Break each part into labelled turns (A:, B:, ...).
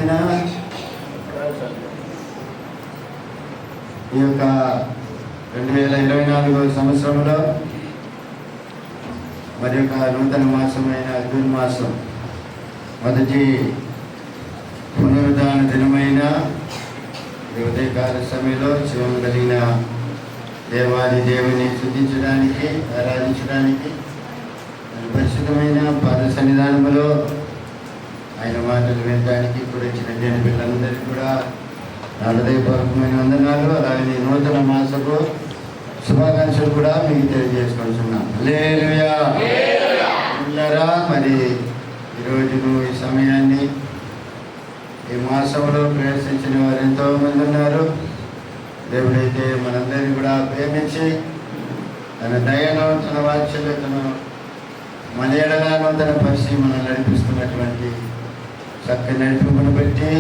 A: నాయన ఈ యొక్క 2024 సంవత్సరంలో మరి యొక్క నూతన మాసమైన జూన్ మాసం మొదటి పునరుద్ధాన దినమైన ఉదయకాల సమయంలో శివం కలిగిన దేవాది దేవుని స్తుతించడానికి ఆరాధించడానికి పరిశుద్ధమైన పాద సన్నిధానంలో ఆయన మాటలు వినడానికి కూడా వచ్చిన జన పిల్లలందరికీ కూడా నా హృదయపూర్వకమైన వందనాలు. అలాగే నూతన మాసపు శుభాకాంక్షలు కూడా మీకు తెలియజేసుకుంటున్నాం. హల్లెలూయా. మరి ఈరోజు ఈ సమయాన్ని ఈ మాసంలో ప్రవేశించిన వారు ఎంతోమంది ఉన్నారు. దేవుడైతే మనందరినీ కూడా ప్రేమించి తన దయను తన వాత్సల్యతను మన ఎడలను తన పరిస్థితి మనం నడిపిస్తున్నటువంటి చక్కని నడిపింపును బట్టి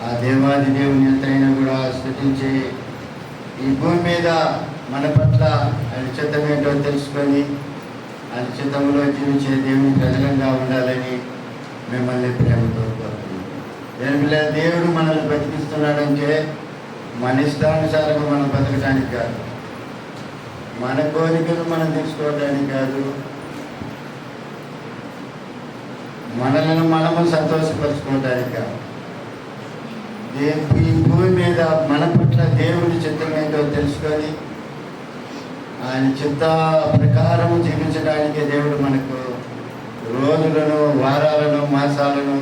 A: ఆ దేవాది దేవుని ఎంతైనా కూడా స్తుతించి ఈ భూమి మీద మన పట్ల ఆయన చిత్తం ఏంటో తెలుసుకొని ఆయన చిత్తంలో జీవించే దేవుని ప్రజలంగా ఉండాలని మిమ్మల్ని ప్రేమతో కోరుతున్నాం. దేవుడు మనల్ని బతికిస్తున్నాడంటే మన ఇష్టానుసారంగా మనం బతకడానికి కాదు, మన కోరికలు మనం తీసుకోవడానికి కాదు, మనలను మనము సంతోషపరచుకోవడానికి కాదు. ఈ భూమి మీద మన పట్ల దేవుడి చిత్తం ఏంటో తెలుసుకొని ఆయన చిత్త ప్రకారము జీవించడానికి దేవుడు మనకు రోజులను, వారాలను, మాసాలను,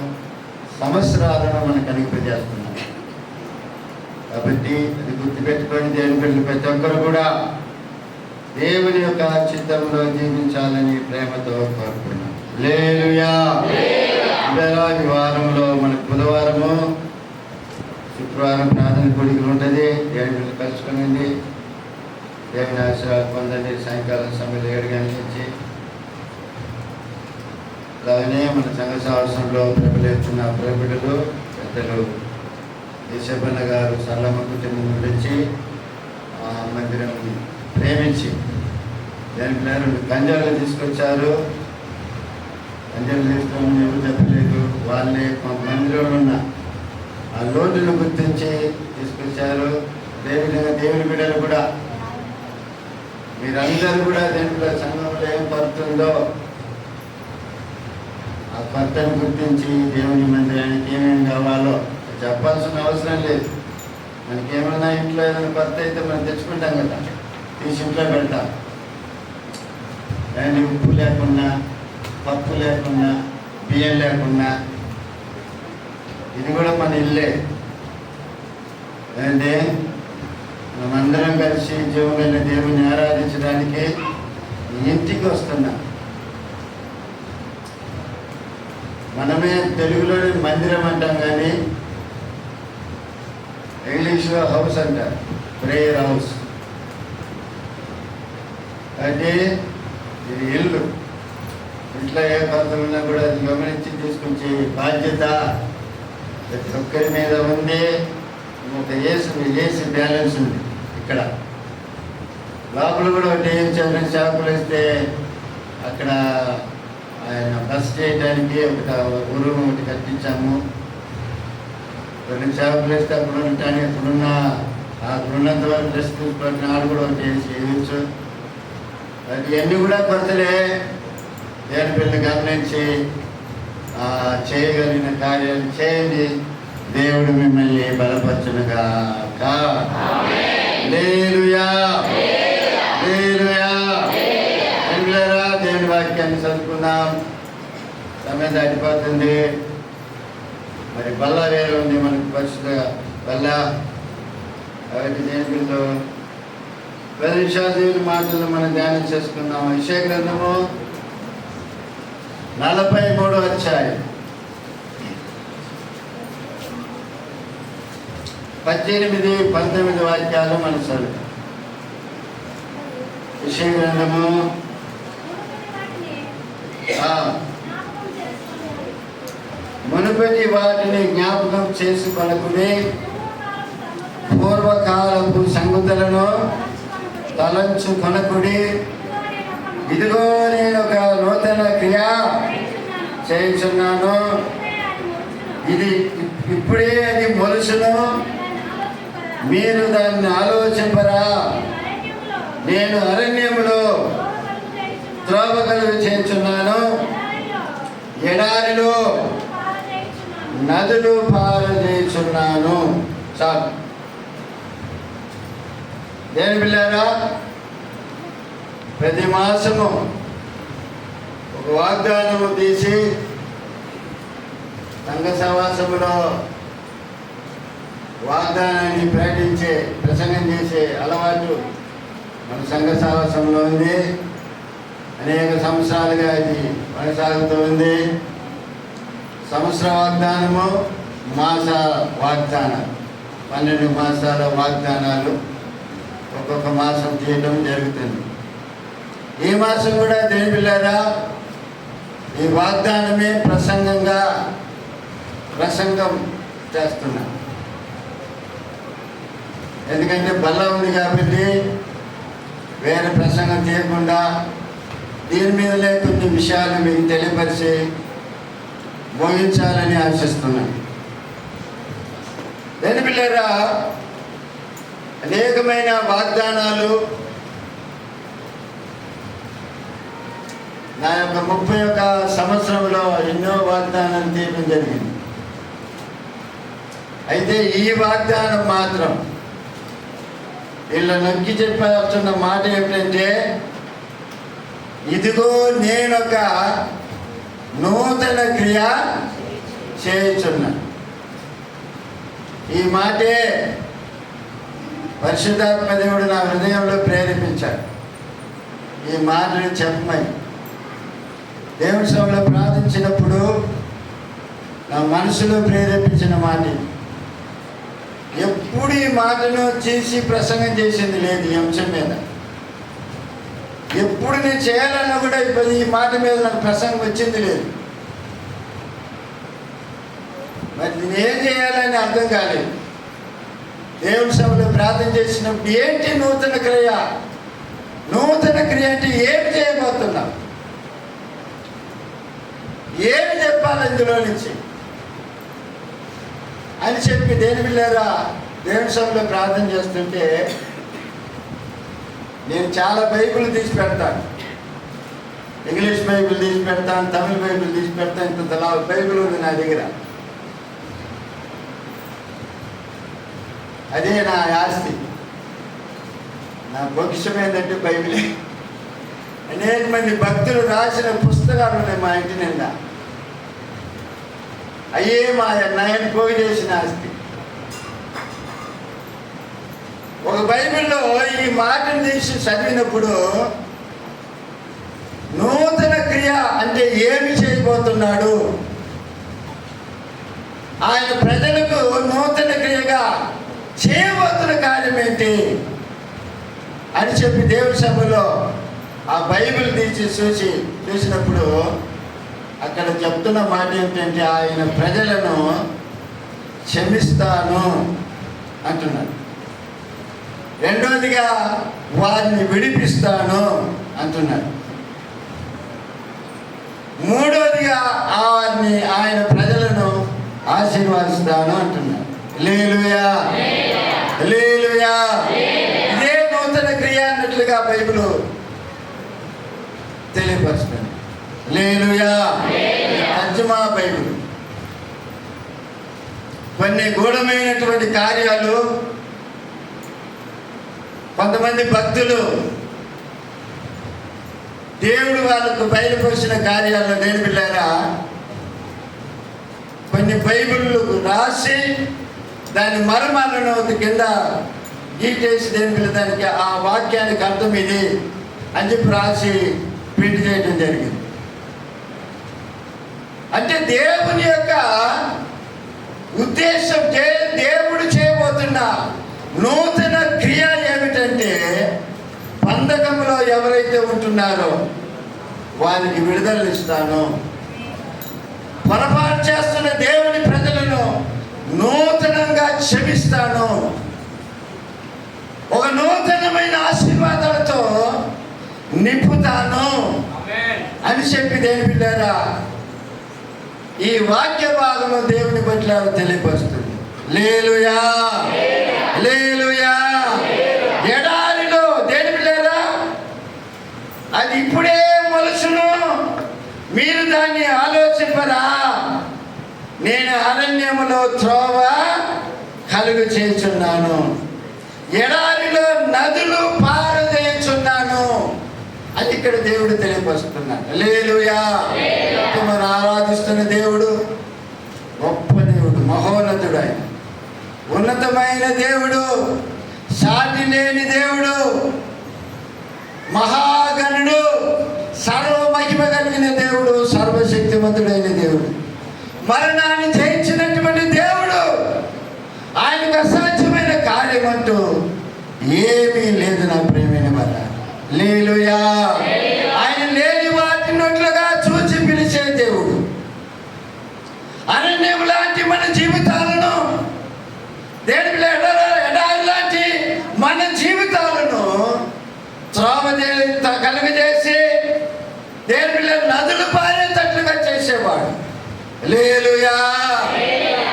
A: సంవత్సరాలను మనకు అనుగ్రహిస్తున్నాడు. కాబట్టి అది గుర్తుపెట్టుకొని దేవుని పిల్లలు ప్రతి ఒక్కరు కూడా దేవుని యొక్క చిత్తంలో జీవించాలని ప్రేమతో కోరుకున్నాం. హల్లెలూయా. ఈ వారంలో మనకు బుధవారము, శుక్రవారం ప్రార్థన కూడికలు ఉంటుంది. దేవుని పిల్లలు కలుసుకునండి, దేవుని ఆశీర్వాదం పొందండి. సాయంకాలం సమయంలో 7 గంటల నుంచి అలాగనే మన సంఘ సంవత్సరంలో ప్రబలేస్తున్న ప్రబిడ్డలు పెద్దలు దేశపన్న గారు సరళమ్మ కుటుంబం గురించి ఆ మందిరం ప్రేమించి దాని పేరు గంజాలు తీసుకొచ్చారు. గంజాలు తీసుకోమని ఎవరు చెప్పలేదు, వాళ్ళే మందిరంలో ఉన్న ఆ లోటును గుర్తించి తీసుకొచ్చారు. అదేవిధంగా దేవుని బిడ్డలు కూడా మీరందరూ కూడా దేంట్లో సంఘంలో ఏం పడుతుందో ఆ కొత్తను గుర్తించి దేవుని మందిరానికి ఏమేమి కావాలో చెప్పాల్సిన అవసరం లేదు. మనకేమన్నా ఇంట్లో ఏదైనా కొత్త అయితే మనం తెచ్చుకుంటాం కదా, తీసి ఇంట్లో పెడతాం. కానీ ఉప్పు లేకుండా, పప్పు లేకుండా, బియ్యం లేకుండా, ఇది కూడా మన ఇల్లే. అంటే మనమందరం కలిసి జీవమైన దేవుని ఆరాధించడానికి ఇంటికి వస్తున్నాం. మనమే తెలుగులోని మందిరం అంటాం, కానీ ఇంగ్లీష్లో హౌస్ అంటారు, ప్రేయర్ హౌస్. అంటే ఇది ఇల్లు. ఇంట్లో ఏ కొత్త ఉన్నా కూడా అది గమనించి తీసుకొచ్చే బాధ్యత ప్రతి ఒక్కరి మీద ఉంది. ఒక ఏసీ బ్యాలెన్స్ ఉంది ఇక్కడ. లోపల కూడా ఒకటి ఏం షాపులు వేస్తే అక్కడ ఆయన బస్ చేయడానికి ఒక రూమ్ ఒకటి కట్టించాము. 2 షాపులు వేస్తే అప్పుడు ఉంటాను, అప్పుడున్నంత వరకు డ్రెస్ తీసుకొని ఆడు కూడా ఒకటి చేయవచ్చు. ఇవన్నీ కూడా కొత్తలే. దేవుని పిల్లలు గమనించి చేయగలిగిన కార్యాలు చేయండి. దేవుడు మిమ్మల్ని బలపరచునుగాక. హల్లెలూయా. హల్లెలూయా. దేవుని వాక్యాన్ని చదువుకుందాం. సమయం దాటిపోతుంది. మరి బల్ల వేరు ఉంది మనకు, పరిశుద్ధ బల్ల. కాబట్టి దేవుని పిల్లలు 10 నిమిషాలు దేవుని మాటలు మనం ధ్యానం చేసుకుందాం. యెషయా గ్రంథము 43వ అధ్యాయం 18, 19 వాక్యాలు మనం చదువుతాం. యెషయా గ్రంథము మునుపటి వాటిని జ్ఞాపకం చేసుకొనకుడి, పూర్వకాలపు సంగతులను తలంచుకొనకుడి. ఇదిగో నేను ఒక నూతన క్రియ చేయుచున్నాను, ఇది ఇప్పుడే అది మొలుసును, మీరు దాన్ని ఆలోచింపరా. నేను అరణ్యములో త్రోవ కలుగు చేస్తున్నాను, ఎడారిలో నదులు పారజేస్తున్నాను. చాలు. దేని పిల్లారా, ప్రతి మాసము ఒక వాగ్దానము తీసి సంఘ సమాసములో వాగ్దానాన్ని ప్రకటించే, ప్రసంగం చేసే అలవాటు మన సంఘ సహవాసంలో ఉంది. అనేక సంవత్సరాలుగా ఇది కొనసాగుతూ ఉంది. సంవత్సర వాగ్దానము, మాస వాగ్దానాలు, 12 మాసాల వాగ్దానాలు ఒక్కొక్క మాసం చేయడం జరుగుతుంది. ఈ మాసం కూడా దేని పిల్లారా, ఈ వాగ్దానమే ప్రసంగం చేస్తున్నా. ఎందుకంటే బల్ల ఉంది కాబట్టి వేరే ప్రసంగం చేయకుండా దీని మీదనే కొన్ని విషయాలు మీకు తెలియపరిచి ముగించాలని ఆశిస్తున్నాను. దేని పిల్లరా, అనేకమైన వాగ్దానాలు నా యొక్క 31 సంవత్సరంలో ఎన్నో వాగ్దానాలు తీయడం జరిగింది. అయితే ఈ వాగ్దానం మాత్రం వీళ్ళ నొక్కి చెప్పాల్సిన మాట ఏమిటంటే, ఇదిగో నేనొక నూతన క్రియ చేయుచున్నా. ఈ మాటే పరిశుద్ధాత్మ దేవుడు నా హృదయంలో ప్రేరేపించాడు. ఈ మాటను చెప్పమని దేవుడి సభలో ప్రార్థించినప్పుడు నా మనసులో ప్రేరేపించిన మాట. ఎప్పుడు ఈ మాటను చేసి ప్రసంగం చేసింది లేదు ఈ అంశం మీద. ఎప్పుడు నేను చేయాలన్నా కూడా ఇప్పుడు ఈ మాట మీద నాకు ప్రసంగం వచ్చింది లేదు. మరి నేనేం చేయాలని అర్థం కాలేదు. దేవుడి సభలో ప్రార్థన చేసినప్పుడు ఏంటి నూతన క్రియ? నూతన క్రియ అంటే ఏం చేయబోతున్నావు, ఏమి చెప్పాలి ఇందులో నుంచి అని చెప్పి దేని పిల్లారా దేవుడి సభలో ప్రార్థన చేస్తుంటే నేను చాలా బైబిల్ తీసి పెడతాను. ఇంగ్లీష్ బైబిల్ తీసి పెడతాను, తమిళ బైబిల్ తీసి పెడతాను. ఇంత బైబిల్ ఉంది నా దగ్గర. అదే నా ఆస్తి, నా పొజిషన్ ఏంటంటే బైబిలే. అనేక మంది భక్తులు రాసిన పుస్తకాలు ఉన్నాయి మా ఇంటి నిండా. అయ్యే మా నాయన పోగు చేసిన ఆస్తి. ఒక బైబిల్లో ఈ మాటను తీసి చదివినప్పుడు నూతన క్రియ అంటే ఏమి చేయబోతున్నాడు, ఆయన ప్రజలకు నూతన క్రియగా చేయబోతున్న కార్యం ఏంటి అని చెప్పి దేవుడి సభలో ఆ బైబిల్ తీసి చూసినప్పుడు అక్కడ చెప్తున్న మాట ఏంటంటే, ఆయన ప్రజలను క్షమిస్తాను అంటున్నాడు. రెండోదిగా వారిని విడిపిస్తాను అంటున్నాడు. మూడోదిగా ఆయన ప్రజలను ఆశీర్వదిస్తాను అంటున్నాడు. హల్లెలూయా, హల్లెలూయా. ఇదే నూతన క్రియ అన్నట్లుగా బైబిల్ తెలియపరుస్తుంది. హల్లెలూయా. తర్జుమా బైబిల్ కొన్ని గూఢమైనటువంటి కార్యాలు కొంతమంది భక్తులు దేవుడు వాళ్ళకు బయలుపరిచిన కార్యాల్లో దేని పిల్లారా కొన్ని బైబిళ్ళు రాసి దాని మర్మాలను కింద గీటేసి దేని పిల్ల దానికి ఆ వాక్యానికి అర్థం ఇది అని చెప్పి రాసి ప్రింట్ చేయడం జరిగింది. అంటే దేవుని యొక్క ఉద్దేశం, దేవుడు చేయబోతున్న నూతన క్రియ ఏమిటంటే, బంధకంలో ఎవరైతే ఉంటున్నారో వారికి విడుదల ఇస్తాను. పొరపాటు చేస్తున్న దేవుని ప్రజలను నూతనంగా క్షమిస్తాను. ఒక నూతనమైన ఆశీర్వాదాలతో నింపుతాను అని చెప్పి దేని బిడ్డారా ఈ వాక్య భాగంలో దేవుని పట్ల తెలియపరుస్తుంది. హల్లెలూయా, హల్లెలూయా. ఎడారిలో దేని బిడ్డలారా, అది ఇప్పుడే మొలసును, మీరు దాన్ని ఆలోచింపరా? నేను అరణ్యములో త్రోవ కలుగు చేస్తున్నాను, ఎడారిలో నదులు పారదేయుచున్నాను. అది ఇక్కడ దేవుడు తెలియపరుస్తున్నాడు. హల్లెలూయా. మనం ఆరాధిస్తున్న దేవుడు గొప్ప దేవుడు, మహోన్నతుడు, ఆయన ఉన్నతమైన దేవుడు, సాటి లేని దేవుడు, మహాగణుడు, సర్వ మహిమ కలిగిన దేవుడు, సర్వశక్తిమంతుడైన దేవుడు, మరణాన్ని జయించినటువంటి దేవుడు. ఆయనకు అసాధ్యమైన కార్యం అంటూ ఏమీ లేదు నా ప్రియమైన వార. హల్లెలూయా. ఆయన లేని వాటినట్లుగా చూచి పిలిచే దేవుడు. అరణ్యం లాంటి మన జీవితాలను, దేని ఎడారి లాంటి మన జీవితాలను త్రోవ కలుగజేసి దేని పిల్ల నదులు పారేటట్లుగా చేసేవాడు. హల్లెలూయా,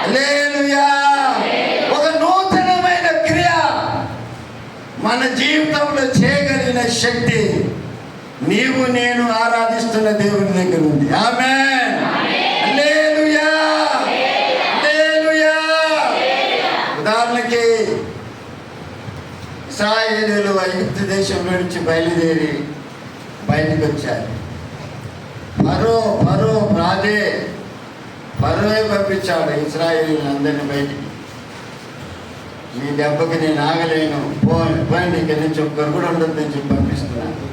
A: హల్లెలూయా. ఒక నూతనమైన క్రియ మన జీవితంలో చేయగలిగిన శక్తి నీవు నేను ఆరాధిస్తున్న దేవుని దగ్గర ఉంది. ఆమేన్. హల్లెలూయా, హల్లెలూయా. ఉదాహరణకి ఇశ్రాయేలీయులు ఐగుప్తు దేశంలో నుంచి బయలుదేరి బయటికి వచ్చారు. ఫరోయే పంపించాడు ఇశ్రాయేలీయులందరినీ బయటికి. మీ దెబ్బకి నేను ఆగలేను, పోయింది, ఇక్కడి నుంచి ఒక్కరు కూడా ఉండొద్దని చెప్పి పంపిస్తున్నాను.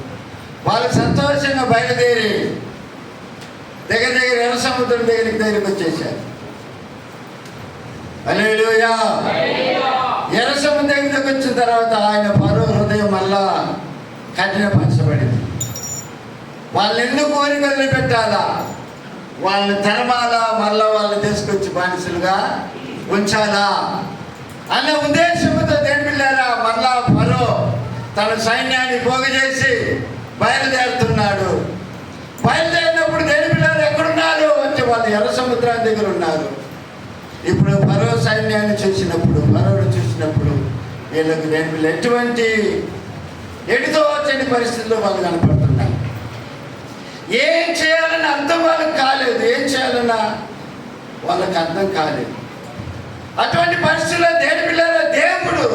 A: వాళ్ళు సంతోషంగా బయలుదేరి దగ్గర ఎర్ర సముద్రం దగ్గరికి వచ్చేసారు. హల్లెలూయా. ఎర్ర సముద్రం దగ్గరికి వచ్చిన తర్వాత ఆయన ఫరో హృదయం మళ్ళా కఠినపరచబడింది. వాళ్ళు ఎన్నో కోరికలు పెట్టాలా, వాళ్ళని తరమాలా, మళ్ళా వాళ్ళని తీసుకొచ్చి బానిసలుగా ఉంచాలా అన్న ఉద్దేశంతో దేని పిల్లారా మళ్ళా ఫరో తన సైన్యాన్ని పోగజేసి బయలుదేరుతున్నాడు. బయలుదేరినప్పుడు దేని పిల్లారు ఎక్కడున్నారు అంటే వాళ్ళు ఎర్ర సముద్రం దగ్గర ఉన్నారు. ఇప్పుడు ఫరో సైన్యాన్ని ఫరోను చూసినప్పుడు వీళ్ళకి దేని పిల్ల ఎటువంటి ఎటుతో వచ్చని పరిస్థితుల్లో వాళ్ళు కనపడుతున్నారు. ఏం చేయాలని అర్థం వాళ్ళకి కాలేదు, ఏం చేయాలన్నా వాళ్ళకి అర్థం కాలేదు. అటువంటి పరిస్థితుల్లో దేని పిల్లల దేవుడు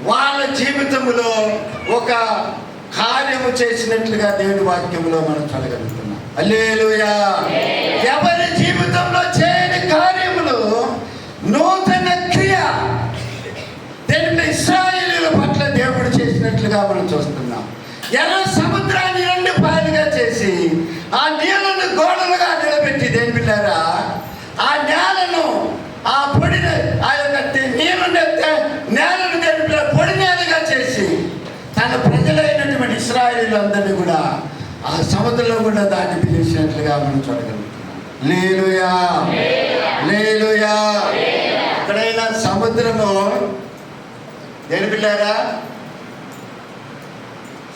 A: వాళ్ళ జీవితంలో ఒక కార్యము చేసినట్లుగా దేవుని వాక్యంలో మనం చూడగలుగుతున్నాం. హల్లెలూయా. ఎవరి జీవితంలో చేయని కార్యములు నూతన క్రియ దేవుని ఇశ్రాయేలీయుల పట్ల దేవుడు చేసినట్లుగా మనం చూస్తున్నాం. ఎర్ర సముద్రాన్ని 2 పాయలుగా చేసి ఆ నీళ్లను గోడలుగా నిలబెట్టి దేని పిల్లారా ఆ నేలను ఆ పొడి ఆ యొక్క నేలను దేని పిల్ల పొడి నేలగా చేసి తన ప్రజలైనటువంటి ఇశ్రాయేలీయులందరినీ కూడా ఆ సముద్రంలో కూడా దాన్ని పిలిచినట్లుగా మనం చూడగలుగుతున్నాం. హల్లెలూయా, హల్లెలూయా. ఎక్కడైనా సముద్రము దేని పిల్లారా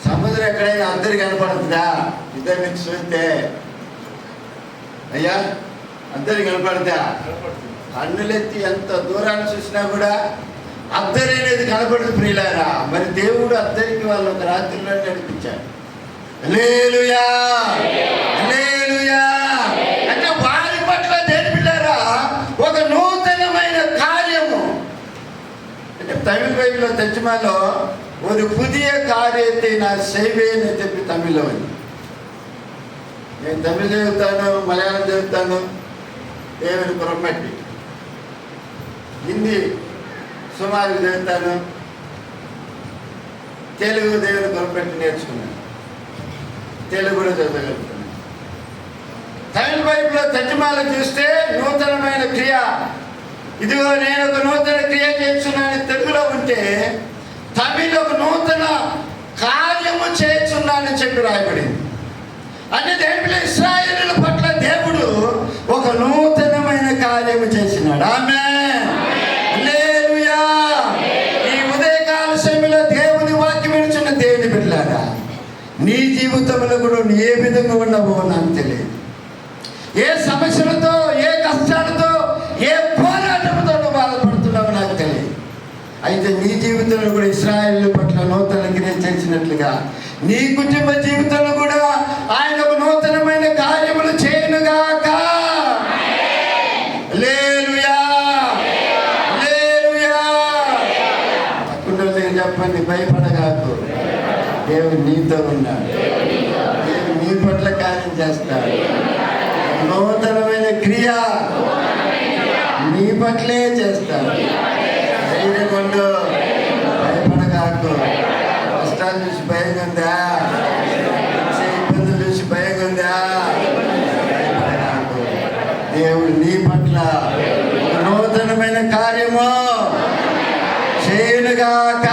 A: సముద్రం ఎక్కడైనా అందరికి కనపడుతుందా? ఇద్దరు నుంచి చూస్తే అయ్యా అందరికి కనపడుతుందా? కన్నులెత్తి ఎంత దూరాన్ని చూసినా కూడా అద్దరి అనేది కనపడదు ప్రియులారా. మరి దేవుడు అద్దరికి వాళ్ళు ఒక రాత్రిలో నడిపించాడు. హల్లెలూయా, హల్లెలూయా. అంటే వారి పట్ల దేని పిల్లారా ఒక నూతనమైన కార్యము. అంటే తమిళ బైబిల్లో తర్జుమాలో ஒரு புதிய కార్యத்தை நான் செய்வேன் అని చెప్పి తమిళ్లో ఉంది. నేను తమిళ చదువుతాను, మలయాళం చదువుతాను, దేవుని పురమట్టి, హిందీ సుమారు చదువుతాను, తెలుగు దేవుని పురమట్టి నేర్చుకున్నాను, తెలుగు కూడా చదవగలుగుతున్నాను. తమిళ బైబిల్లో తర్జుమాలు చూస్తే నూతనమైన క్రియ, ఇదిగో నేను ఒక నూతన క్రియ చేస్తున్నాను తెలుగులో ఉంటే తమిళ ఒక నూతన కార్యము చేస్తున్నానని చెప్పి రాయబడింది. అంటే దేవుని ఇశ్రాయేలీయుల పట్ల దేవుడు ఒక నూతనమైన కార్యము చేసినాడు. ఆమేన్, హల్లెలూయా. ఈ ఉదయకాల సమయంలో దేవుని వాక్యం వినుచున్న దేవుని బిడ్డలారా నీ జీవితంలో కూడా ఏ విధంగా ఉన్నావో నాకు తెలియదు. ఏ సమస్యలతో, ఏ కష్టాలతో, ఏ పోరాటంతో నువ్వు బాధపడుతున్నావు నాకు తెలియదు. అయితే నీ జీవితంలో కూడా ఇశ్రాయేలు పట్ల నూతన క్రియ చేసినట్లుగా నీ కుటుంబ జీవితంలో కూడా ఆయన ఒక నూతనమైన కార్యములు చేయనుగాక. హల్లెలూయా, హల్లెలూయా. పక్కన చెప్పండి, భయపడగాకు. దేవుడు నీతో ఉన్నాడు. దేవుడు నీ పట్ల కార్యం చేస్తాడు. నూతనమైన క్రియ నీ పట్లే చేస్తాడు. ధైర్యముండు, భయపడగాకు. కష్టాలు చూసి భయం ఉందా? ఇబ్బందులు చూసి భయం ఉందా? భయపడగాకు. దేవుడు నీ పట్ల నూతనమైన కార్యము చేయునుగాక.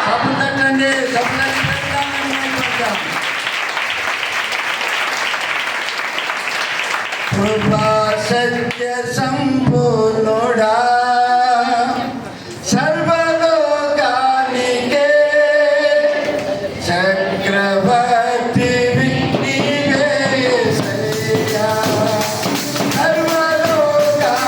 A: సభ్యులండి, కృపా సత్య సంపూర్ణుడా, సర్వలోకానికే చక్రవర్తి నీవే యేసయ్యా. సర్వలోకానికే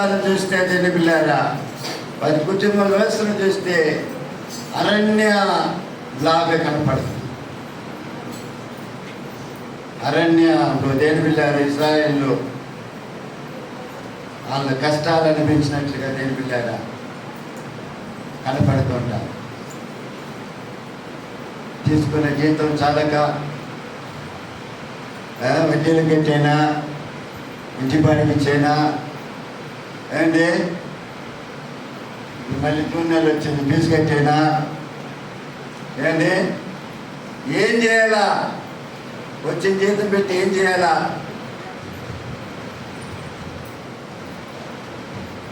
A: కుటుంబాలను చూస్తే దేని పిల్లారా, వారి కుటుంబ వ్యవస్థను చూస్తే అరణ్య లాగా కనపడుతుంది. అరణ్యంలో దేని పిల్లారు ఇశ్రాయేలు వాళ్ళ కష్టాలు అనిపించినట్లుగా దేని పిల్లారా కనపడుతుంటారు. తీసుకున్న జీతం చాలక వడ్డీలు కట్టేనా, ఇంటి బాడికి ఇచ్చేనా, ఏంటి మళ్ళీ జూన్ నెలలు వచ్చింది ఫీజు కట్టేనా, ఏంటి ఏం చేయాలా, వచ్చిన జీతం పెట్టి ఏం చేయాలా?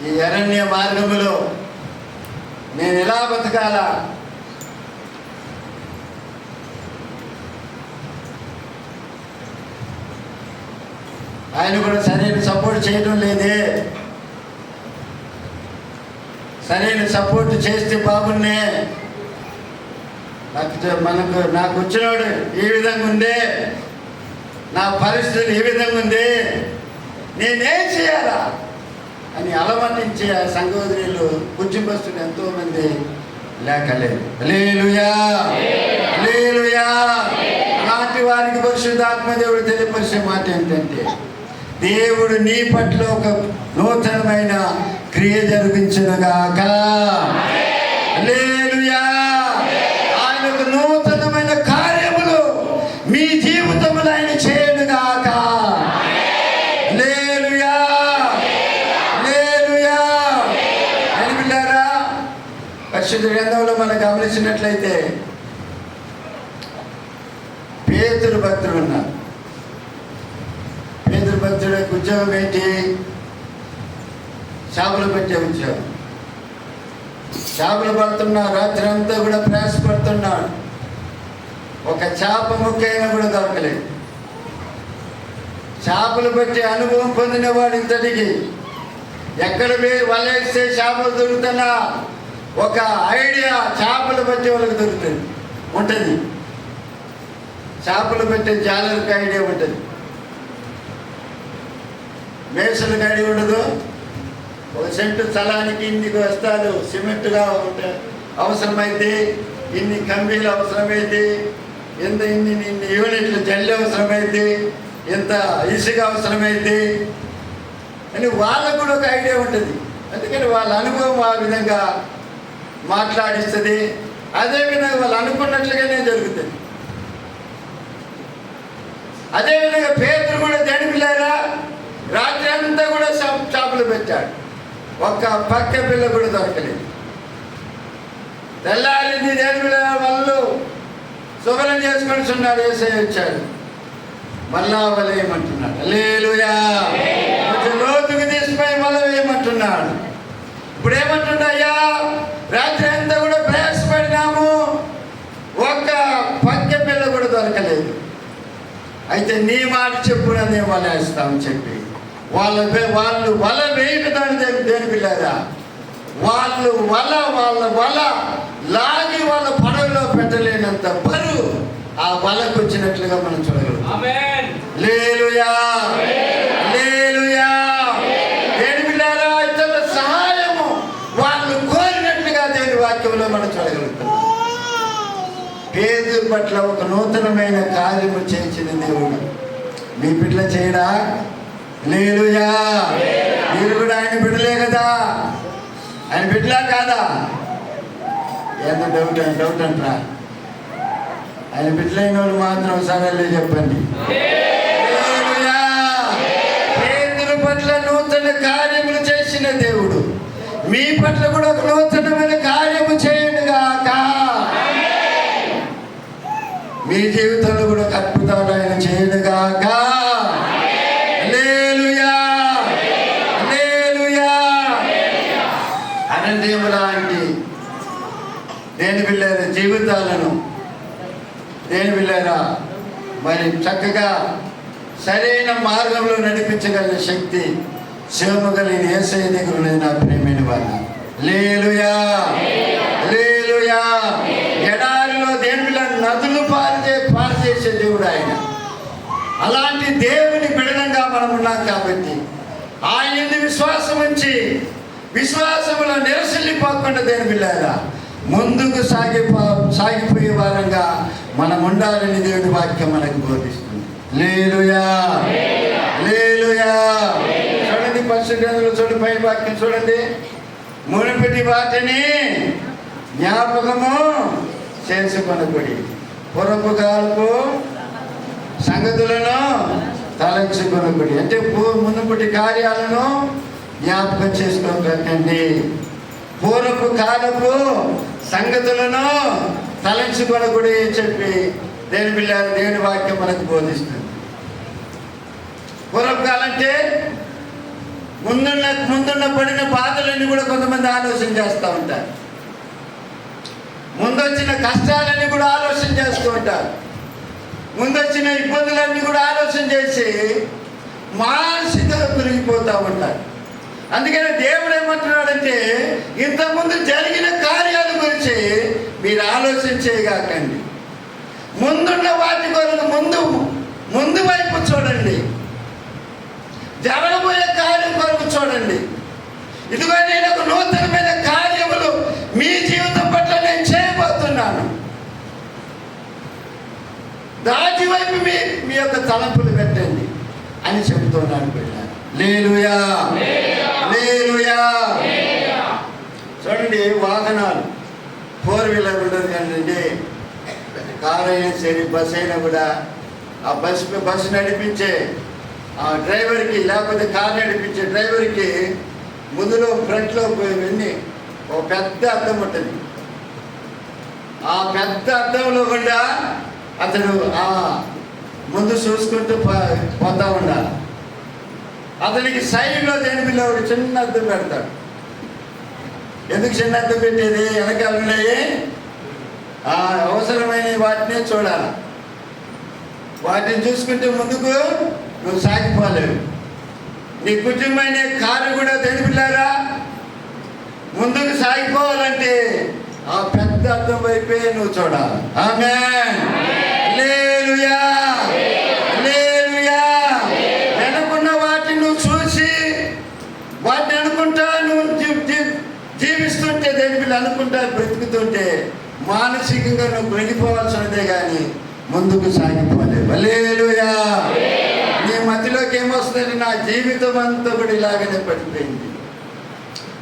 A: ఈ అరణ్య మార్గములో నేను ఎలా బతకాలా? ఆయన కూడా సరైన సపోర్ట్ చేయడం లేదే. సరైన సపోర్ట్ చేస్తే బాగున్నే. నాకు వచ్చినవాడు ఈ విధంగా ఉంది, నా పరిస్థితులు ఈ విధంగా ఉంది, నేనేం చేయాలా అని అలమటించే ఆ సహోదరులు కుటుంబస్తులు ఎంతోమంది లేకలేదు. హల్లెలూయా, హల్లెలూయా. అలాంటి వారికి పరిశుద్ధాత్మ దేవుడు తెలియపరిచే మాట ఏంటంటే, దేవుడు నీ పట్ల ఒక నూతనమైన క్రియ జరిగించునుగాక. హల్లెలూయా. ఆయన ఒక నూతనమైన కార్యములు మీ జీవితములో ఆయన చేయనుగాక. హల్లెలూయా, హల్లెలూయా. అని పిల్లారా, పరిశుద్ధ గ్రంథంలో మనం గమనించినట్లయితే పేతురు భక్తుడు ఉన్నారు. పేతురు భక్తుడు యొక్క ఉద్యోగం ఏంటి? చేపలు పెట్టే ఉద్యోగం. చేపలు పడుతున్నాడు, రాత్రి అంతా కూడా ప్రయాసపడుతున్నాడు. ఒక చేప ముక్క అయినా కూడా దొరకలేదు. చేపలు పట్టే అనుభవం పొందిన వాడు ఇంతటికి ఎక్కడ వలేస్తే చేపలు దొరుకుతున్నా ఒక ఐడియా చేపలు పట్టే వాళ్ళకి దొరుకుతుంది ఉంటుంది. చేపలు పెట్టే జాలరికి ఐడియా ఉంటుంది, మేసలకు ఐడియా ఉండదు. ఒక సెంటు స్థలానికి ఇన్ని వస్తాలు సిమెంట్గా అవసరమైతే, ఇన్ని కంబీలు అవసరమైతే, ఇన్ని యూనిట్లు జల్లి అవసరమైతే, ఎంత ఇసుక అవసరమైతే అని వాళ్ళకు కూడా ఒక ఐడియా ఉంటుంది. అందుకని వాళ్ళ అనుభవం ఆ విధంగా మాట్లాడిస్తుంది. అదేవిధంగా వాళ్ళు అనుకున్నట్లుగానే జరుగుతుంది. అదేవిధంగా పేతురు కూడా దేని పిల్లారా రాత్రి అంతా కూడా చేపలు పెట్టాడు. ఒక్క పక్క పిల్ల కూడా దొరకలేదు. తెల్లారింది, దేని పిల్లల వాళ్ళు శుభ్రం చేసుకొని ఉన్నాడు. యేసయ్య వచ్చాడు, మళ్ళా వలయమంటున్నాడు. హల్లెలూయా. కొంచెం లోతుకు తీసిపోయి వల వేయమంటున్నాడు. ఇప్పుడు ఏమంటున్నాయా, రాత్రి అంతా కూడా ప్రయాసపడినాము, ఒక్క పక్క పిల్ల కూడా దొరకలేదు. అయితే నీ మాట చెప్పున నేను వల వేస్తామని చెప్పి వాళ్ళు వల వేయటాన్ని దేని పిల్లారా, వాళ్ళ వల లాగి వాళ్ళ పడవలో పెట్టలేనంత బరువు ఆ వలకు వచ్చినట్లుగా మనం చూడగలుగుతాం. హల్లెలూయా, హల్లెలూయా. దేని పిల్లారా, ఇతరుల సహాయము వాళ్ళు కోరినట్లుగా దేని వాక్యంలో మనం చూడగలుగుతాం. పేదల పట్ల ఒక నూతనమైన కార్యము చేయించిన దేవుడు మీ బిడ్డలు చేయడా? హల్లెలూయా. మీరు కూడా ఆయన బిడ్డలే కదా, ఆయన బిడ్డలా కాదా? ఏదో డౌట్ అంటారా? ఆయన బిడ్డలైన వాళ్ళు మాత్రం సరే చెప్పండి. హల్లెలూయా. పేదల పట్ల నూతన కార్యములు చేసిన దేవుడు మీ పట్ల కూడా ఒక నూతనమైన కార్యము చేయనుగాక. మీ జీవితంలో కూడా అద్భుతాలు ఆయన చేయనుగాక. హల్లెలూయా, హల్లెలూయా. అనంతేము లాంటి దేని పిల్లల జీవితాలను దేని పిల్లరా మరి చక్కగా సరైన మార్గంలో నడిపించగలిగిన శక్తి శివము కలిగిన యేసయ్య దగ్గర ఉన్నది నా ప్రియమైన వాళ్ళ. హల్లెలూయా, హల్లెలూయా. ఎడారిలో దేని పిల్లలు నదులు పారచేసే దేవుడు ఆయన. అలాంటి దేవుని బిడనంగా మనం ఉన్నాం కాబట్టి ఆయన విశ్వాసం ఉంచి విశ్వాసములో నిరసిల్లిపోకుండా దేని బిళ్ళారా ముందుకు సాగిపోయే వారంగా మనం ఉండాలని దేవుడి వాక్యం మనకు బోధిస్తుంది. హల్లెలూయా, హల్లెలూయా. చూడండి పరిశుద్ధ గ్రంథంలో చూడండి, పై వాక్యం చూడండి. మునుపటి వాటిని జ్ఞాపకము చేసుకొనకుడి, పూర్వపు కాలపు సంగతులను తలంచుకొనకుడి. అంటే మునుపటి కార్యాలను జ్ఞాపకం చేసుకోకండి, పూర్వపు కాలపు సంగతులను తలంచుకొనకుడి చెప్పి దేని బిళ్ళారు దేవుని వాక్యం మనకు బోధిస్తుంది. పూర్వపు కాలం అంటే ముందున్న పడిన బాధలన్నీ కూడా కొంతమంది ఆలోచన చేస్తూ ఉంటారు. ముందొచ్చిన కష్టాలన్నీ కూడా ఆలోచన చేస్తూ ఉంటారు. ముందొచ్చిన ఇబ్బందులన్నీ కూడా ఆలోచన చేసి మానసికంగా పెరిగిపోతూ ఉంటారు. అందుకని దేవుడు ఏమంటున్నాడంటే, ఇంతకుముందు జరిగిన కార్యాల గురించి మీరు ఆలోచన చేయగాకండి, ముందున్న వాటి కొరకు ముందు వైపు చూడండి, జరగబోయే కార్యం కొరకు చూడండి. ఇదిగో నేను ఒక నూతనమైన కార్యములు మీ జీవితం పట్ల నేను చేయబోతున్నాను. దాటి వైపు మీ యొక్క తలంపులు పెట్టండి అని చెబుతున్నాను పిల్లలు. హల్లెలూయా, హల్లెలూయా. చూడండి, వాహనాలు 4 వీలర్ ఉండదు కానీ కారు అయినా సరే, బస్ అయినా కూడా ఆ బస్సు నడిపించే ఆ డ్రైవర్కి, లేకపోతే కారు నడిపించే డ్రైవర్కి ముందులో ఫ్రంట్లో వెళ్ళి ఒక పెద్ద అద్దం ఉంటుంది. ఆ పెద్ద అద్దంలో కూడా అతను ఆ ముందు చూసుకుంటూ పోతా ఉండాలి. అతనికి సైడ్లో దేనిలో ఒక చిన్న అద్దం పెడతాడు. ఎందుకు చిన్న అద్దం పెట్టేది? వెనకాల ఉన్నాయి అవసరమైన వాటినే చూడాలి. వాటిని చూసుకుంటే ముందుకు నువ్వు సాగిపోలేవు. నీ కుటుంబమైన కారు కూడా తెలిపిల్లారా ముందుకు సాగిపోవాలంటే ఆ పెద్ద అద్దం వైపే నువ్వు చూడాలి. ఆమేన్, హల్లెలూయా, హల్లెలూయా. వెనుకున్న వాటిని నువ్వు చూసి వాటిని అనుకుంటా నువ్వు జీవిస్తుంటే, దేని పిల్లలు అనుకుంటా బ్రతుకుతుంటే మానసికంగా నువ్వు కృంగిపోవాల్సినదే కానీ ముందుకు సాగిపోలేవు. హల్లెలూయా. నీ మధ్యలోకి ఏమొస్తుందంటే, నా జీవితం అంతా కూడా ఇలాగనే పడిపోయింది,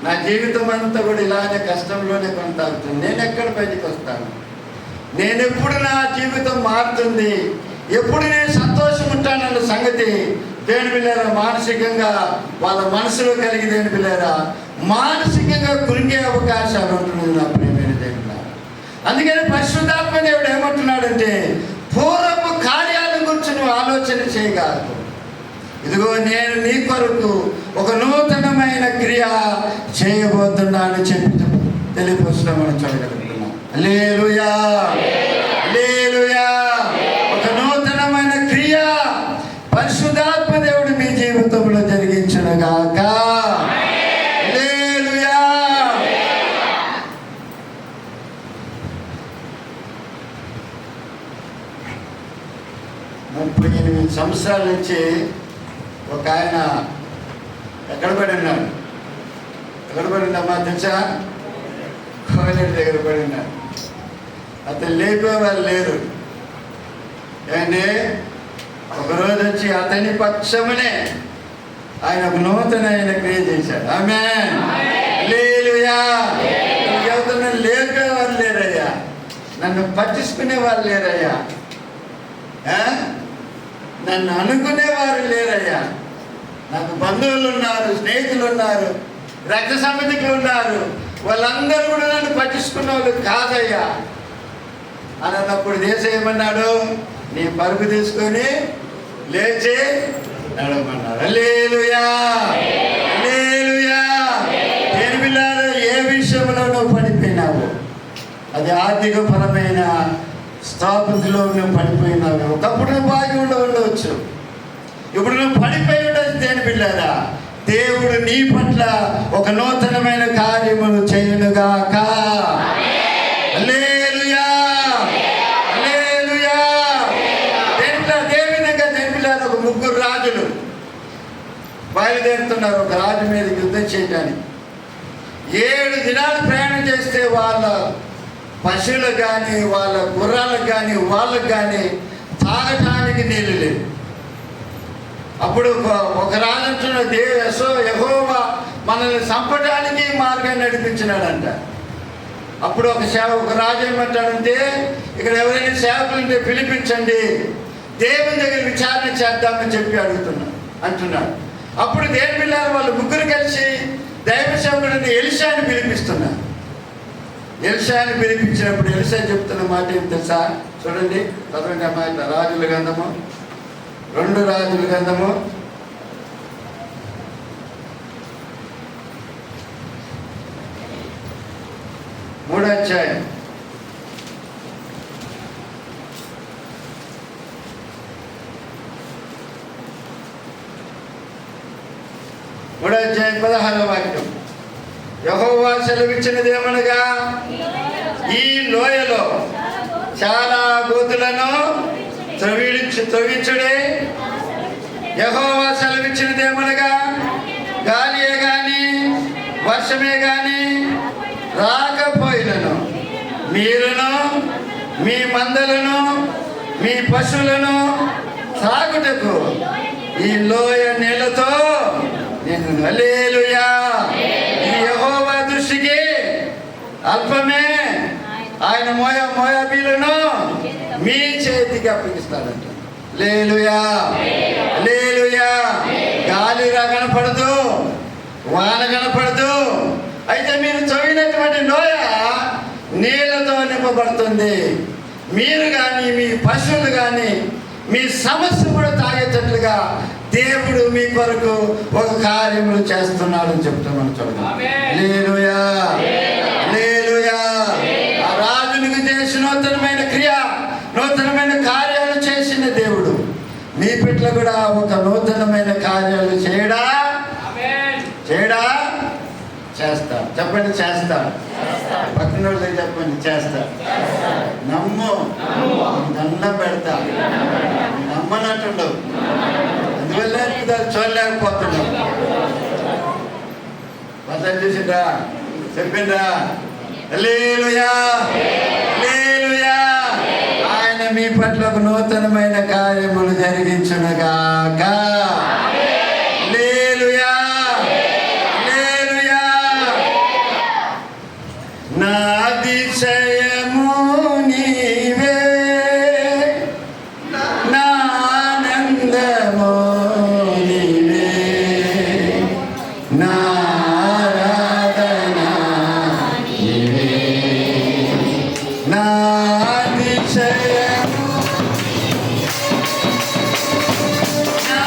A: నా జీవితం అంతా కూడా ఇలానే కష్టంలోనే కొనసాగుతుంది, నేను ఎక్కడ బయటకు వస్తాను, నేను ఎప్పుడు నా జీవితం మారుతుంది, ఎప్పుడు నేను సంతోషం ఉంటానన్న సంగతి దేని పిల్లరా మానసికంగా వాళ్ళ మనసులో కలిగి దేని పిల్లరా మానసికంగా కృంగే అవకాశాలు ఉంటున్నాయి నా ప్రియమైన దేవుడా. అందుకని పరిశుద్ధాత్మ దేవుడు ఏమంటున్నాడంటే, పూర్వపు కార్యాల గురించి నువ్వు ఆలోచన చేయగలవు. ఇదిగో నేను నీ కొరకు ఒక నూతనమైన క్రియ చేయబోతున్నాను చెప్పి తెలియపరచడం మనం చూడగలుగుతున్నాం. హల్లెలూయా, హల్లెలూయా. ఒక నూతనమైన క్రియ పరిశుద్ధాత్మ దేవుడు మీ జీవితంలో జరిగించునుగాక. హల్లెలూయా. 38 సంవత్సరాల నుంచి ఒక ఆయన ఎక్కడ పడి ఉన్నాడు? ఎక్కడ పడి ఉన్నామా తెలుసా? కోనేరు దగ్గర పడి ఉన్నాడు. అతను లేపేవాళ్ళు లేరు. ఏంటి, ఒకరోజు వచ్చి అతని పక్షమునే ఆయన ఒక నూతనమైన క్రియ చేశాడు. ఆమేన్, హల్లెలూయా. నన్ను లేపేవాళ్ళు లేరయ్యా, నన్ను పట్టించుకునే వాళ్ళు లేరయ్యా, నన్ను అనుకునేవారు లేరయ్యా. నాకు బంధువులు ఉన్నారు, స్నేహితులు ఉన్నారు, రక్త సంబంధికులు ఉన్నారు, వాళ్ళందరూ కూడా నన్ను పట్టించుకున్న వాళ్ళు కాదయ్యా అని అన్నప్పుడు దేశం ఏమన్నాడు? నీ పరుగు తీసుకొని లేచి నడవమన్నారు. హల్లెలూయా, హల్లెలూయా. దేని పిల్లలు ఏ విషయంలో నువ్వు పడిపోయినావు? అది ఆర్థిక పరమైన స్థాపకులో నువ్వు పడిపోయినావు. ఒకప్పుడు నువ్వు బాగా ఉండవచ్చు, ఇప్పుడు నువ్వు పడిపోయి ఉండదు. దేని పిల్లరా దేవుడు నీ పట్ల ఒక నూతనమైన కార్యములు చేయునుగాక. హల్లెలూయా, హల్లెలూయా. దేని విధంగా దేని పిల్లలు ఒక 3 రాజులు బయలుదేరుతున్నారు ఒక రాజు మీద యుద్ధం చేయడానికి. 7 దినాలు ప్రయాణం చేస్తే వాళ్ళ పశువులకు కానీ వాళ్ళ గుర్రాలకు కానీ వాళ్ళకు కానీ తాగటానికి నీళ్ళు లేదు. అప్పుడు ఒక రాజు అంటున్నాడు, యెహోవా మనల్ని చంపడానికి మార్గాన్ని నడిపించినాడంట. అప్పుడు ఒక రాజు ఏమంటాడంటే, ఇక్కడ ఎవరైనా సేవకులు ఉంటే పిలిపించండి, దేవుని దగ్గర విచారణ చేద్దామని చెప్పి అంటున్నాడు. అప్పుడు దేవుని పిల్లలు వాళ్ళు ముగ్గురు కలిసి దైవ సేవకుడిని ఎలీషాని పిలిపిస్తున్నారు. ఎలీషాని పిలిపించినప్పుడు ఎలీషా చెప్తున్న మాట ఏం తెలుసా? చూడండి, చదవండి ఆ మాట. రాజుల గ్రంథము 2 రాజుల గ్రంథము 3వ అధ్యాయం 16వ వాక్యం. యెహోవా సెలవిచ్చినదేమనగా, ఈ లోయలో చాలా గోతులను త్రవ్వించుడే. యెహోవా సెలవిచ్చినదేమనగా, గాలియే గాని వర్షమే గాని రాకపోయినను మీరును మీ మందలను మీ పశువులను త్రాగుటకు ఈ లోయ నీళ్లతో నేను హల్లెలూయా. ఈ యెహోవా దృష్టికి అల్పమే, ఆయన మోయాబీలను మీ చేతికి అప్పగిస్తాడంట. హల్లెలూయా, హల్లెలూయా. గాలి కనపడదు, వాన కనపడదు, అయితే మీరు తవ్వినటువంటి లోయ నీళ్లతో నింపబడుతుంది. మీరు కానీ మీ పశువులు కానీ మీ సమస్య కూడా తాగేటట్లుగా దేవుడు మీ కొరకు ఒక కార్యములు చేస్తున్నాడని చెప్తున్నాను. చూడండి, హల్లెలూయా, హల్లెలూయా. ఆ రాజునికి చేసిన నూతనమైన క్రియ, నూతనమైన కార్యాలు చేసిన దేవుడు మీ పిట్ల కూడా ఒక నూతనమైన కార్యాలు చేయడా చేస్తా. చెప్పండి, చేస్తా. పక్కన వాళ్ళకి చెప్పండి, చేస్తా. నమ్ము, దండం పెడతా. నమ్మనట్టుండవు, అందువల్ల చూడలేకపోతున్నావు. పదం చూసిండ్రా, చెప్పిండ్రా. హల్లెలూయా, హల్లెలూయా. ఆయన మీ పట్ల ఒక నూతనమైన కార్యములు జరిగించునుగాక. హల్లెలూయా, హల్లెలూయా. నా అతిశయము నీవే, నా ఆనందము నీవే, నా ఆరాధన నీవే, నా అతిశయము, నా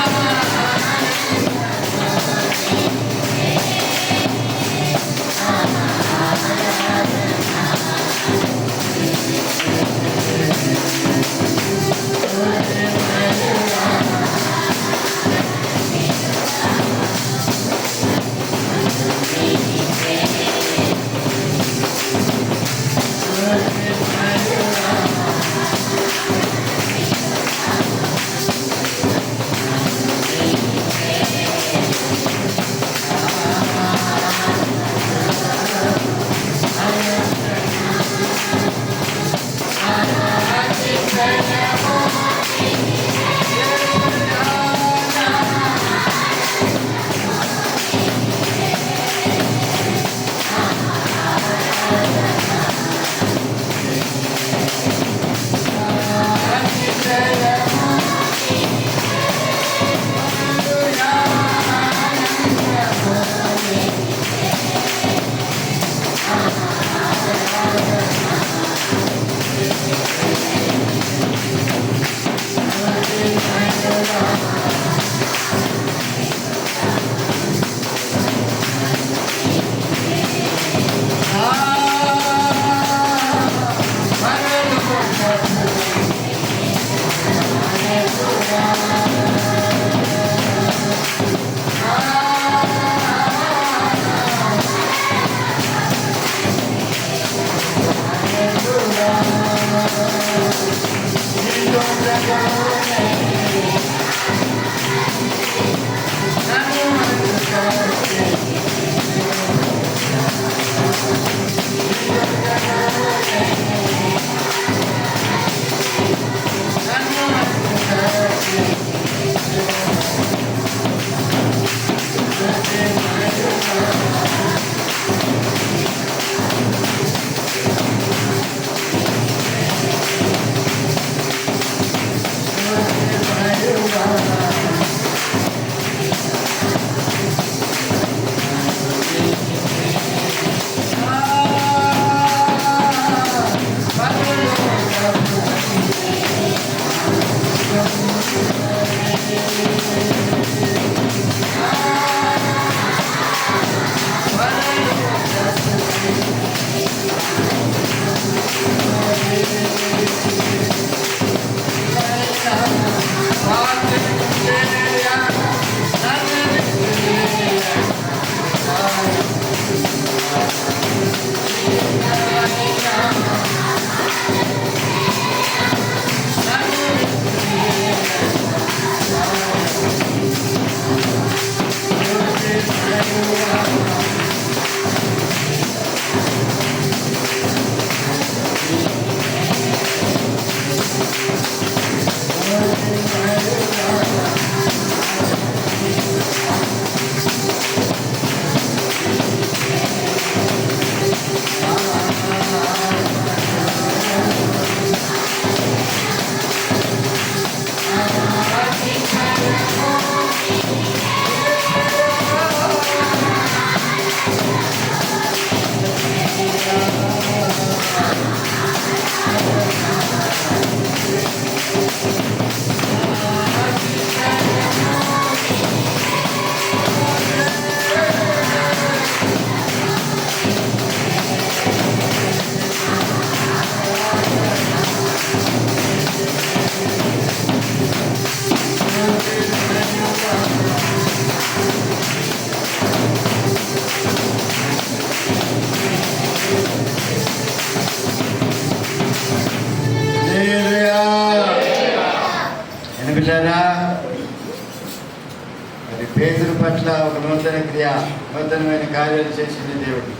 A: మరి పేతురు పట్ల ఒక నూతన క్రియ, నూతనమైన కార్యాలు చేసిన దేవుడు.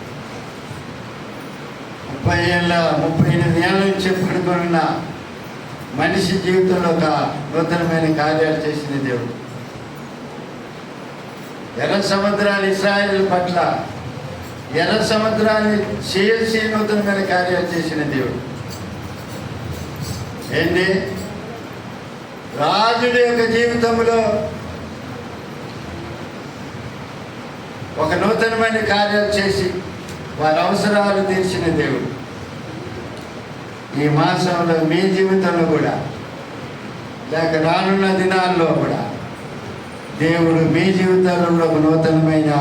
A: 38 ఏళ్ళ నుంచి పడుకున్న మనిషి జీవితంలో ఒక నూతనమైన కార్యాలు చేసిన దేవుడు. ఎర్ర సముద్రాన్ని ఇశ్రాయేలు పట్ల ఎర్ర సముద్రాన్ని చేసి నూతనమైన కార్యాలు చేసిన దేవుడు. ఏంటి? రాజుడి యొక్క జీవితంలో ఒక నూతనమైన కార్యాలు చేసి వారి అవసరాలు తీర్చిన దేవుడు. ఈ మాసంలో మీ జీవితంలో కూడా, లేక రానున్న దినాల్లో కూడా దేవుడు మీ జీవితంలో కూడా ఒక నూతనమైన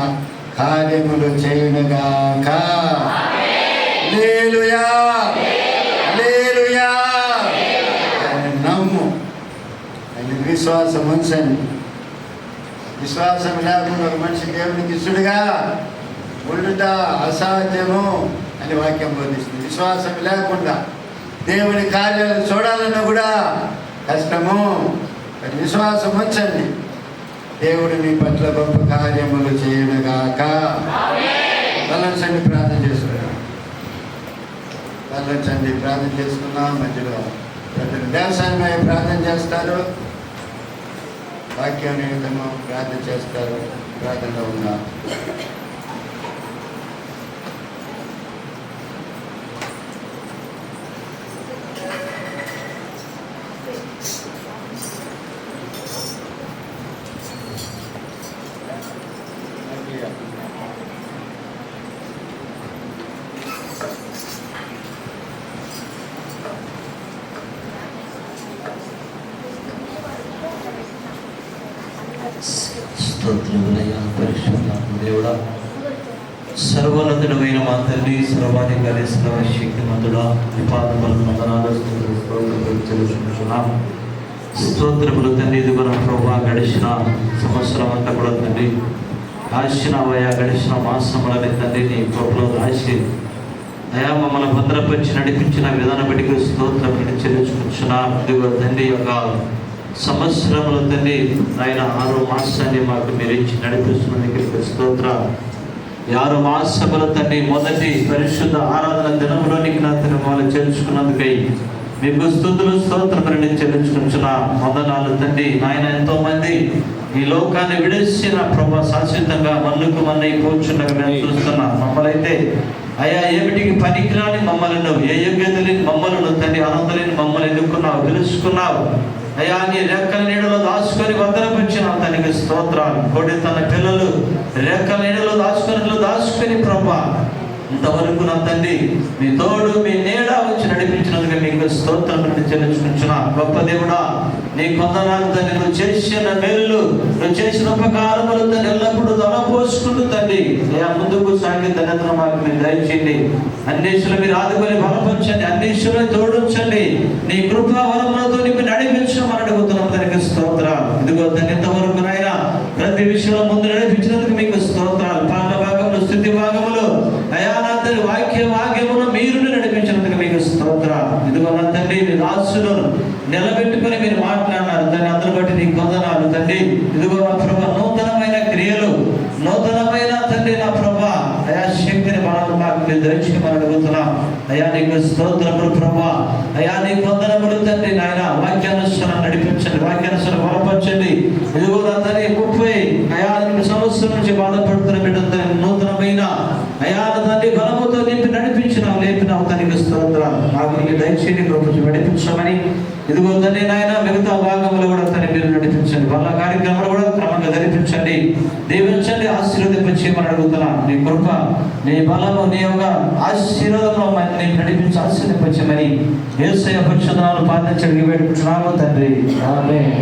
A: కార్యములు చేయునుగాక. హల్లెలూయా, హల్లెలూయా. నమ్ము, అని విశ్వాసం ఉంచండి. విశ్వాసం లేకుండా ఒక మనిషి దేవునికి ఇష్టడుగా ఉండుట అసాధ్యము అని వాక్యం బోధిస్తుంది. విశ్వాసం లేకుండా దేవుని కార్యాలను చూడాలన్నా కూడా కష్టము. మరి విశ్వాసం ఉంచండి, దేవుడు మీ పట్ల గొప్ప కార్యములు చేయునుగాక. తలంచండి, ప్రార్థన చేసుకున్నాం. తలంచండి, ప్రార్థన చేసుకున్నాం. మధ్యలో దేవసాన్ని ప్రార్థన చేస్తారు, వాక్యం నిమిత్తము ప్రార్థన చేస్తారు. ప్రార్థనలో ఉన్నాం.
B: స్తోత్రములయ్యా పరిశుద్ధాత్మ దేవుడా, సర్వోన్నతుడమైన మా తండ్రి, సర్వాధికారి, సర్వశక్తిమంతుడా, నీ పాదములకు వందనాలు, స్తోత్రములు చెల్లించుకుంటున్నాం. స్తోత్రములు తండ్రి. ఇదిగో నా ప్రభువా, గడిచిన సంవత్సరం అంతా కూడా తండ్రి రాసినవయ్యా, గడిచిన మాసములని తండ్రి నీ కృపలో రాసి అయా మమ్మల్ని భద్రపరిచి నడిపించిన విధానం బట్టి స్తోత్రములు చెల్లించుకుంటున్నాం. ఇదిగో తండ్రి యొక్క సంవత్సరములు తండ్రి ఆయన 6 మాసాన్ని మాకు మీరు ఇచ్చి నడిపిస్తున్నందుకు స్తోత్ర. 6 మాసముల తండ్రి మొదటి పరిశుద్ధ ఆరాధన దినంలోనికి నా తండ్రి మమ్మల్ని చేర్చుకున్నందుకై మీకు స్తుతులు స్తోత్రములు చెల్లించుకుంటున్న వందనాలు తండ్రి. నాయన ఎంతో మంది ఈ లోకాన్ని విడిచిన ప్రభు శాశ్వతంగా మన్నుకు మన్నై కూర్చున్నగా మేము చూస్తున్నాం. మమ్మల్ని అయ్యా ఏమిటికి పనికిరాని మమ్మల్ని, ఏ యోగ్యత లేని మమ్మల్ని తండ్రి, అనంతలేని మమ్మల్ని ఎన్నుకున్నావు, తెలుసుకున్నావు అయ్యా. నీ రెక్కల నీడలో దాచుకొని భద్రపరిచిన తనకి స్తోత్రాలు. కోడి తన పిల్లలు రెక్కల నీడలో దాచుకొని ప్రభా ఇంతవరకు నా తండ్రి మీ తోడు, మీ నీడ వచ్చి నడిపించినందుకు మీకు స్తోత్రం చెల్లించుకుంటున్నా. గొప్ప దేవుడా, నీ కొందనాలు తండ్రి, నువ్వు చేసిన మేలు, నువ్వు చేసిన ఉపకారములు తండ్రి ఎల్లప్పుడూ తలపోసుకుంటూ తండ్రి అయ్యా ముందుకు సాగి ధన్యత మాకు మీరు దయచేయండి. అన్నిషులు మీరు ఆదుకొని బలపరచండి, అన్నిషులు తోడించండి. నీ కృపా వరములతో నీకు నడిపించమని అడుగుతున్నాం. దానికి స్తోత్రాలు. ఇదిగో తండ్రి ఇంతవరకు నాయన ప్రతి విషయంలో ముందు నడిపించినందుకు మీకు స్తోత్రాలు. పాఠ భాగములు, స్థుతి భాగములు అయా నా తండ్రి వాక్యమును మీరు నడిపించినందుకు మీకు స్తోత్రాలు. ఇదిగో నా తండ్రి మీ దాసులను నిలబెట్టుకుని మీరు మాట్లాడినారు దాన్ని, అందరూ బట్టి నీకు వందనాలు తండ్రి. ఇదిగో నా ప్రభా నూతనమైన క్రియలు, నూతనమైన తండ్రి నా ప్రభా అయా శక్తిని మనం మాకు మీరు దర్శించమని అడుగుతున్నాం. అయా నీకు స్తోత్రములు ప్రభా. అయా నీకు వందనములు తండ్రి. నాయన వాక్యానుసరణ నడిపించండి, వాక్యానుసరణ బలపరచండి. ఇదిగో నా తండ్రి 30 అయా సంవత్సరం నుంచి బాధపడుతున్న బిడ్డ నూతనమైన అయా తండ్రి బలముతో నింపి నడిపించినావు, లేపినావు. తనకి స్తోత్రాలు. నాకు నీ దయచేసి నడిపించమని ఇదిగో తండ్రి నాయన మిగతా భాగములు కూడా తను మీరు నడిపించండి. వాళ్ళ కార్యక్రమాలు కూడా క్రమంగా ధరిపించండి, దీవించండి, ఆశీర్వదింపచేయమని అడుగుతున్నాను. నీ కృప, నీ బలము, నీ యొక్క ఆశీర్వాదంలో నేను నడిపించి ఆశీర్వదింపచేయమని యేసయ్య పరిశుద్ధనామములో ప్రార్థించి వేడుకుంటున్నాము తండ్రి. ఆమేన్.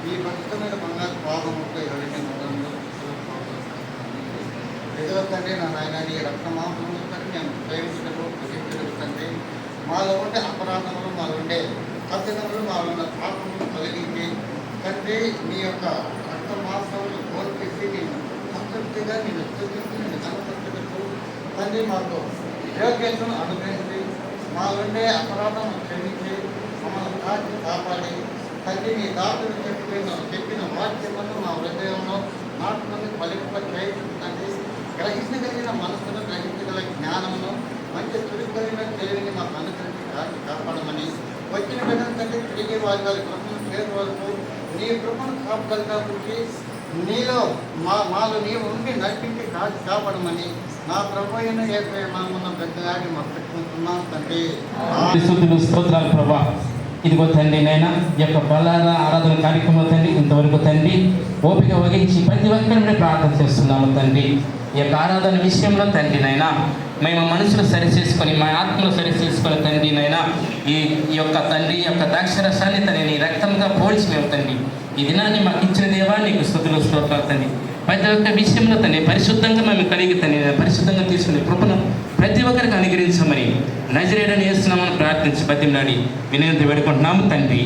A: ఈ భక్తమైన బంగారు పాపములపై ఏదో తండ్రి నా నాయన నీ రక్తమాంసములు తండ్రి నేను ప్రేమించడం ప్రతిష్ఠించండి. మాలో ఉండే అపరాధములు, మాలో ఉండే కథనములు, మాలో ఉన్న పాపములు కలిగించి తండ్రి నీ యొక్క రక్తమాంసములు కోల్పేసి నేను సంతృప్తిగా నేను స్థుతించి నేను కనపరచుటకు తండ్రి మాకు యోగ్యతను అనుగ్రహించి
C: మా ఉండే అపరాధం క్షమించి మమ్మల్ని కాచి కాపాడి తండ్రి నీ దాసుడు చెప్పిన వాక్యమును మా హృదయంలో నాటుకుని ఫలింప చేయించుకుంటే గ్రహించగలిగిన మనసును గ్రహించగల జ్ఞానమును మంచి చురుకైన తెలివిని మాకు అనుసరించి కాచి కాపాడమని వచ్చిన విధంగా కంటే తిరిగి వారి కృపను చేరు వరకు నీ కృపను కాపగలిగా ఉంచి నీలో మాలో నీవు ఉండి నడిపించి కాచి కాపాడమని నా ప్రభు అయిన యేసు నామమున పెద్దగాడి మాకు పెట్టుకుంటున్నాం తండ్రి.
D: స్తుతులు స్తోత్రాలు ప్రభా. ఇదిగో తండ్రి నైనా ఈ యొక్క బలాల ఆరాధన కార్యక్రమం తండ్రి ఇంతవరకు తండ్రి ఓపిక వహించి ప్రతి ఒక్కరిని ప్రార్థన చేస్తున్నాము తండ్రి. ఈ యొక్క ఆరాధన విషయంలో తండ్రి నైనా మేము మనసులు సరిచేసుకొని మా ఆత్మలు సరిచేసుకొని తండ్రి నైనా ఈ యొక్క తండ్రి యొక్క ద్రాక్షరసాన్ని తండ్రి నీ రక్తంగా పోల్చి మేము తండ్రి ఈ దినాన్ని మాకు ఇచ్చిన దేవా నీకు స్తుతులు స్తోత్రాలు తండ్రి. ప్రతి ఒక్క విషయంలో తండ్రి పరిశుద్ధంగా మేము కలిగి తండ్రి పరిశుద్ధంగా తీసుకునే కృపను ప్రతి ఒక్కరికి అనుగ్రహించమని నజరేయుడైన యేసు నామమున ప్రార్థించి బతిమలాడి వినయంతో వేడుకుంటున్నాము తండ్రి.